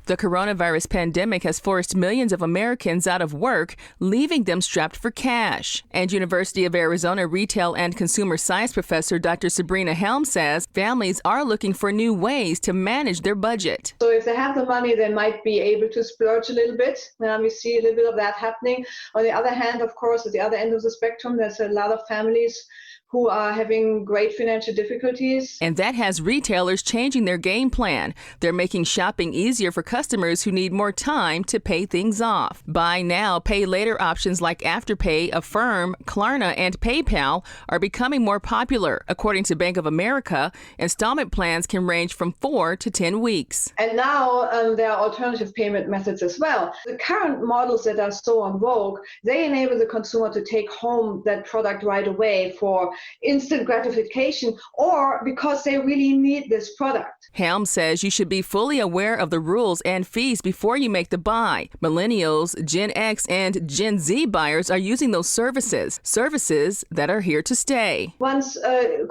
The coronavirus pandemic has forced millions of Americans out of work, leaving them strapped for cash. And University of Arizona retail and consumer science professor Dr. Sabrina Helm says families are looking for new ways to manage their budget. So if they have the money, they might be able to splurge a little bit. We see a little bit of that happening. On the other hand, of course, at the other end of the spectrum, there's a lot of families who are having great financial difficulties. And that has retailers changing their game plan. They're making shopping easier for customers who need more time to pay things off. Buy now, pay later options like Afterpay, Affirm, Klarna, and PayPal are becoming more popular. According to Bank of America, installment plans can range from 4 to 10 weeks. And now there are alternative payment methods as well. The current models that are so on vogue, they enable the consumer to take home that product right away for instant gratification or because they really need this product. Helm says you should be fully aware of the rules and fees before you make the buy. Millennials, Gen X, and Gen Z buyers are using those services that are here to stay. Once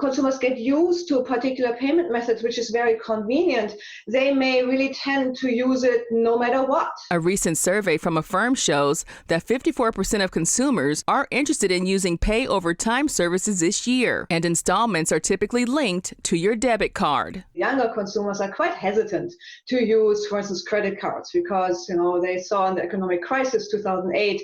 consumers get used to a particular payment method, which is very convenient, they may really tend to use it no matter what. A recent survey from Affirm shows that 54% of consumers are interested in using pay over time services this year, and installments are typically linked to your debit card. Younger consumers are quite hesitant to use, for instance, credit cards because they saw in the economic crisis 2008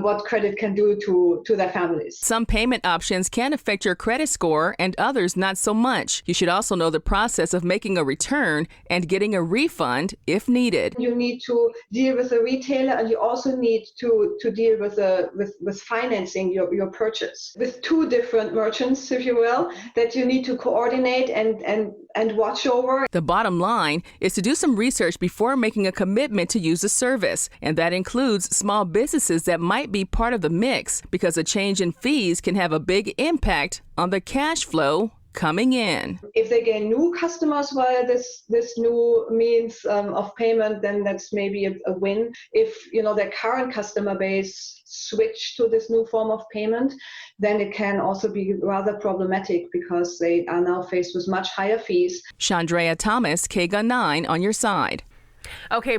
what credit can do to their families. Some payment options can affect your credit score and others not so much. You should also know the process of making a return and getting a refund if needed. You need to deal with the retailer, and you also need to deal with financing your purchase with two different merchants, if you will, that you need to coordinate and watch over. The bottom line is to do some research before making a commitment to use the service, and that includes small businesses that might be part of the mix because a change in fees can have a big impact on the cash flow coming in. If they gain new customers via this new means of payment, then that's maybe a win. If their current customer base switch to this new form of payment, then it can also be rather problematic because they are now faced with much higher fees. Chandrea Thomas, KGUN 9 on your side. Okay.